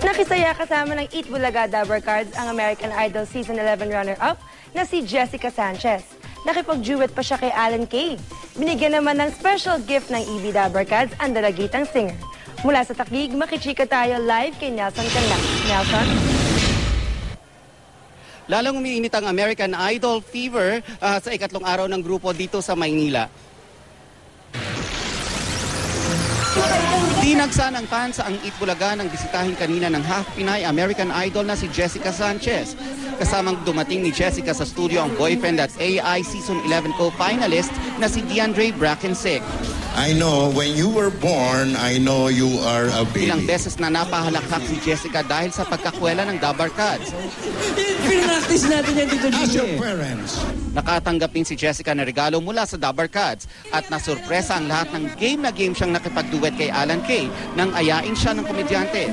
Nakisaya kasama ng Eat Bulaga Dabber Cards ang American Idol Season 11 runner-up na si Jessica Sanchez. Nakipag-duet pa siya kay Alan Kay. Binigyan naman ng special gift ng EB Dabber Cards ang dalagitang singer. Mula sa Taguig, makichika tayo live kay Nelson Canlas. Nelson? Lalong umiinit ang American Idol fever sa ikatlong araw ng grupo dito sa Maynila. Tinagsa ng fans ang Eat Bulaga nang bisitahin kanina ng half Pinay American Idol na si Jessica Sanchez. Kasamang dumating ni Jessica sa studio ang boyfriend at AI Season 11 co-finalist na si DeAndre Brackensick. I know when you were born, I know you are a baby. Ilang beses na napahalakhak si Jessica dahil sa pagkakwela ng Dabber Cards. Pinractice natin yan dito. As your parents. Nakatanggap din si Jessica na regalo mula sa Dabber Cards at nasurpresa ang lahat ng game na game siyang nakipagduet kay Alan Kay nang ayain siya ng komedyante.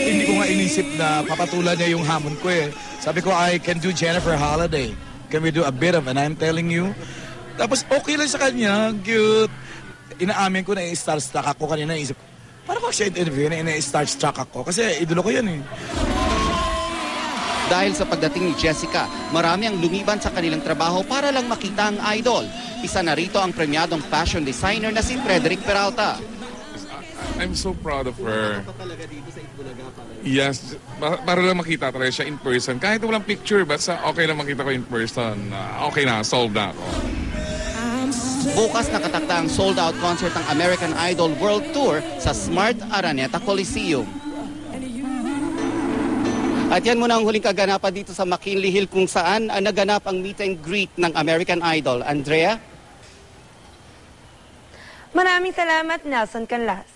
Hindi ko nga inisip na papatulan niya yung hamon ko eh. Sabi ko, I can do Jennifer Holiday. Can we do a bit of, and I'm telling you, tapos okay lang sa kanya, cute. Inaamin ko na i-starstruck ako kanina. Isip, paano ko siya interview na i-starstruck ako? Kasi idolo ko yan eh. Dahil sa pagdating ni Jessica, marami ang lumiban sa kanilang trabaho para lang makita ang idol. Isa na rito ang premyadong fashion designer na si Frederick Peralta. I'm so proud of her. Yes, para lang makita talaga siya in person. Kahit walang picture, basta okay lang makita ko in person. Okay na, solved na ako. Bukas nakatakda ang sold-out concert ng American Idol World Tour sa Smart Araneta Coliseum. At yan muna ang huling kaganapan dito sa McKinley Hill kung saan naganap ang meet and greet ng American Idol. Andrea? Maraming salamat, Nelson Canlas.